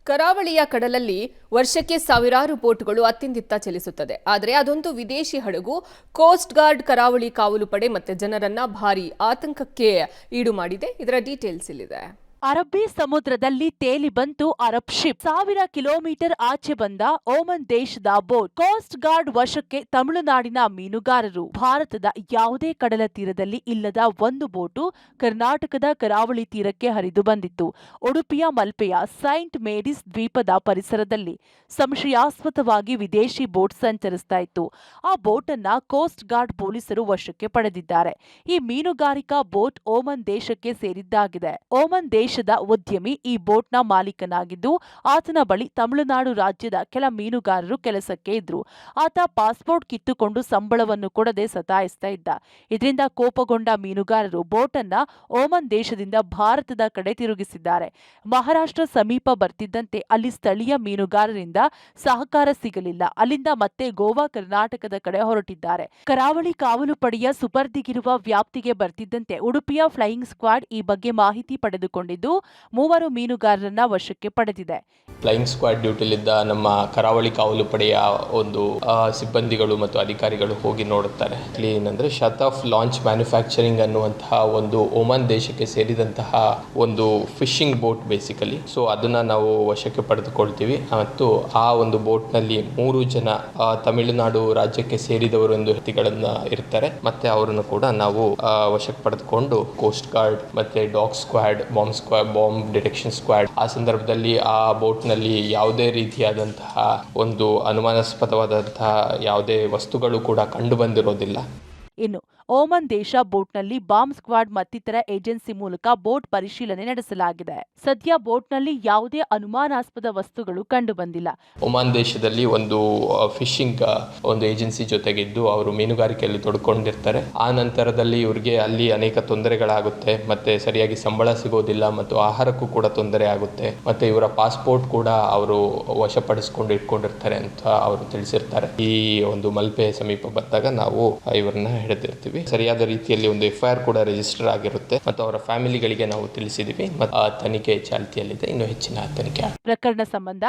ಕರಾವಳಿಯ ಕಡಲಲ್ಲಿ ವರ್ಷಕ್ಕೆ ಸಾವಿರಾರು ಬೋಟ್ಗಳು ಅತ್ತಿಂದಿತ್ತ ಚಲಿಸುತ್ತದೆ. ಆದರೆ ಅದೊಂದು ವಿದೇಶಿ ಹಡಗು ಕೋಸ್ಟ್ ಗಾರ್ಡ್ ಕರಾವಳಿ ಕಾವಲು ಪಡೆ ಮತ್ತೆ ಜನರನ್ನ ಭಾರಿ ಆತಂಕಕ್ಕೆ ಈಡು ಮಾಡಿದೆ. ಇದರ ಡೀಟೇಲ್ಸ್ ಇಲ್ಲಿದೆ. ಅರಬ್ಬಿ ಸಮುದ್ರದಲ್ಲಿ ತೇಲಿ ಬಂತು ಅರಬ್ ಶಿಪ್. 1000 ಕಿಲೋಮೀಟರ್ ಆಚೆ ಬಂದ ಓಮನ್ ದೇಶದ ಬೋಟ್. ಕೋಸ್ಟ್ ಗಾರ್ಡ್ ವಶಕ್ಕೆ ತಮಿಳುನಾಡಿನ ಮೀನುಗಾರರು. ಭಾರತದ ಯಾವುದೇ ಕಡಲ ತೀರದಲ್ಲಿ ಇಲ್ಲದ ಒಂದು ಬೋಟು ಕರ್ನಾಟಕದ ಕರಾವಳಿ ತೀರಕ್ಕೆ ಹರಿದು ಬಂದಿತ್ತು. ಉಡುಪಿಯ ಮಲ್ಪೆಯ ಸೈಂಟ್ ಮೇರಿಸ್ ದ್ವೀಪದ ಪರಿಸರದಲ್ಲಿ ಸಂಶಯಾಸ್ಪದವಾಗಿ ವಿದೇಶಿ ಬೋಟ್ ಸಂಚರಿಸ್ತಾ ಇತ್ತು. ಆ ಬೋಟ್ ಅನ್ನ ಕೋಸ್ಟ್ ಗಾರ್ಡ್ ಪೊಲೀಸರು ವಶಕ್ಕೆ ಪಡೆದಿದ್ದಾರೆ. ಈ ಮೀನುಗಾರಿಕಾ ಬೋಟ್ ಓಮನ್ ದೇಶಕ್ಕೆ ಸೇರಿದ್ದಾಗಿದೆ. ಓಮನ್ ದೇಶದ ಉದ್ಯಮಿ ಈ ಬೋಟ್ನ ಮಾಲೀಕನಾಗಿದ್ದು ಆತನ ಬಳಿ ತಮಿಳುನಾಡು ರಾಜ್ಯದ ಕೆಲ ಮೀನುಗಾರರು ಕೆಲಸಕ್ಕೆ ಇದ್ರು. ಆತ ಪಾಸ್ಪೋರ್ಟ್ ಕಿತ್ತುಕೊಂಡು ಸಂಬಳವನ್ನು ಕೊಡದೆ ಸತಾಯಿಸ್ತಾ ಇದ್ದ. ಇದರಿಂದ ಕೋಪಗೊಂಡ ಮೀನುಗಾರರು ಬೋಟ್ ಅನ್ನ ಓಮನ್ ದೇಶದಿಂದ ಭಾರತದ ಕಡೆ ತಿರುಗಿಸಿದ್ದಾರೆ. ಮಹಾರಾಷ್ಟ್ರ ಸಮೀಪ ಬರ್ತಿದ್ದಂತೆ ಅಲ್ಲಿ ಸ್ಥಳೀಯ ಮೀನುಗಾರರಿಂದ ಸಹಕಾರ ಸಿಗಲಿಲ್ಲ. ಅಲ್ಲಿಂದ ಮತ್ತೆ ಗೋವಾ ಕರ್ನಾಟಕದ ಕಡೆ ಹೊರಟಿದ್ದಾರೆ. ಕರಾವಳಿ ಕಾವಲು ಪಡೆಯ ಸುಪರ್ದಿಗಿರುವ ವ್ಯಾಪ್ತಿಗೆ ಬರ್ತಿದ್ದಂತೆ ಉಡುಪಿಯ ಫ್ಲೈಯಿಂಗ್ ಸ್ಕ್ವಾಡ್ ಈ ಬಗ್ಗೆ ಮಾಹಿತಿ ಪಡೆದುಕೊಂಡಿದ್ದು 3 ಮೀನುಗಾರರನ್ನ ವಶಕ್ಕೆ ಪಡೆದಿದೆ. ಫ್ಲೈಯಿಂಗ್ ಸ್ಕ್ವಾಡ್ ಡ್ಯೂಟಿಲಿದ್ದ ನಮ್ಮ ಕರಾವಳಿ ಕಾವಲು ಪಡೆಯ ಒಂದು ಸಿಬ್ಬಂದಿಗಳು ಮತ್ತು ಅಧಿಕಾರಿಗಳು ಹೋಗಿ ನೋಡುತ್ತಾರೆ. ಇಲ್ಲಿ ಏನಂದ್ರೆ ಶತಾಫ್ ಲಾಂಚ್ ಮ್ಯಾನುಫ್ಯಾಕ್ಚರಿಂಗ್ ಅನ್ನುವಂತಹ ಒಂದು ಓಮನ್ ದೇಶಕ್ಕೆ ಸೇರಿದಂತಹ ಒಂದು ಫಿಶಿಂಗ್ ಬೋಟ್ ಬೇಸಿಕಲಿ. ಸೊ ಅದನ್ನ ನಾವು ವಶಕ್ಕೆ ಪಡೆದುಕೊಳ್ತೀವಿ ಮತ್ತು ಆ ಒಂದು ಬೋಟ್ನಲ್ಲಿ 3 ಜನ ತಮಿಳುನಾಡು ರಾಜ್ಯಕ್ಕೆ ಸೇರಿದವರು ಎಂದು ವ್ಯಕ್ತಿಗಳನ್ನ ಇರ್ತಾರೆ. ಮತ್ತೆ ಅವರನ್ನು ಕೂಡ ನಾವು ವಶಕ್ಕೆ ಪಡೆದುಕೊಂಡು ಕೋಸ್ಟ್ ಗಾರ್ಡ್ ಮತ್ತೆ dog squad, bomb detection squad ಆ ಸಂದರ್ಭದಲ್ಲಿ ಆ ಬೋಟ್ನಲ್ಲಿ ಯಾವುದೇ ರೀತಿಯಾದಂತಹ ಒಂದು ಅನುಮಾನಾಸ್ಪದವಾದಂತಹ ಯಾವುದೇ ವಸ್ತುಗಳು ಕೂಡ ಕಂಡು ಬಂದಿರೋದಿಲ್ಲ. ಇನ್ನು ಓಮನ್ ದೇಶ ಬೋಟ್ನಲ್ಲಿ ಬಾಂಬ್ ಸ್ಕ್ವಾಡ್ ಮತ್ತಿತರ ಏಜೆನ್ಸಿ ಮೂಲಕ ಬೋಟ್ ಪರಿಶೀಲನೆ ನಡೆಸಲಾಗಿದೆ. ಸದ್ಯ ಬೋಟ್ನಲ್ಲಿ ಯಾವುದೇ ಅನುಮಾನಾಸ್ಪದ ವಸ್ತುಗಳು ಕಂಡು ಬಂದಿಲ್ಲ. ಒಮಾನ್ ದೇಶದಲ್ಲಿ ಒಂದು ಫಿಶಿಂಗ್ ಒಂದು ಏಜೆನ್ಸಿ ಜೊತೆಗಿದ್ದು ಅವರು ಮೀನುಗಾರಿಕೆಯಲ್ಲಿ ತೊಡ್ಕೊಂಡಿರ್ತಾರೆ. ಆ ನಂತರದಲ್ಲಿ ಇವರಿಗೆ ಅಲ್ಲಿ ಅನೇಕ ತೊಂದರೆಗಳಾಗುತ್ತೆ, ಮತ್ತೆ ಸರಿಯಾಗಿ ಸಂಬಳ ಸಿಗೋದಿಲ್ಲ ಮತ್ತು ಆಹಾರಕ್ಕೂ ಕೂಡ ತೊಂದರೆ ಆಗುತ್ತೆ, ಮತ್ತೆ ಇವರ ಪಾಸ್ಪೋರ್ಟ್ ಕೂಡ ಅವರು ವಶಪಡಿಸಿಕೊಂಡು ಇಟ್ಕೊಂಡಿರ್ತಾರೆ ಅಂತ ಅವರು ತಿಳಿಸಿರ್ತಾರೆ. ಈ ಒಂದು ಮಲ್ಪೆ ಸಮೀಪ ಬಂದಾಗ ನಾವು ಇವರನ್ನ ಹಿಡಿದಿರ್ತೀವಿ. ಸರಿಯಾದ ರೀತಿಯಲ್ಲಿ ಒಂದು FIR ಕೂಡ ರಿಜಿಸ್ಟರ್ ಆಗಿರುತ್ತೆ ಮತ್ತು ಅವರ ಫ್ಯಾಮಿಲಿಗಳಿಗೆ ನಾವು ತಿಳಿಸಿದೀವಿ ಮತ್ತು ತನಿಖೆ ಚಾಲ್ತಿಯಲ್ಲಿದೆ. ಇನ್ನು ಹೆಚ್ಚಿನ ತನಿಖೆ ಪ್ರಕರಣ ಸಂಬಂಧ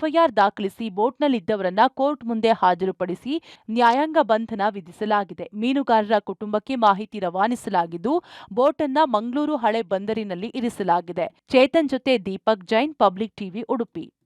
FIR ದಾಖಲಿಸಿ ಬೋಟ್ನಲ್ಲಿದ್ದವರನ್ನ ಕೋರ್ಟ್ ಮುಂದೆ ಹಾಜರುಪಡಿಸಿ ನ್ಯಾಯಾಂಗ ಬಂಧನ ವಿಧಿಸಲಾಗಿದೆ. ಮೀನುಗಾರರ ಕುಟುಂಬಕ್ಕೆ ಮಾಹಿತಿ ರವಾನಿಸಲಾಗಿದ್ದು ಬೋಟ್ ಅನ್ನ ಮಂಗಳೂರು ಹಳೆ ಬಂದರಿನಲ್ಲಿ ಇರಿಸಲಾಗಿದೆ. ಚೇತನ್ ಜೊತೆ ದೀಪಕ್ ಜೈನ್, ಪಬ್ಲಿಕ್ ಟಿವಿ, ಉಡುಪಿ.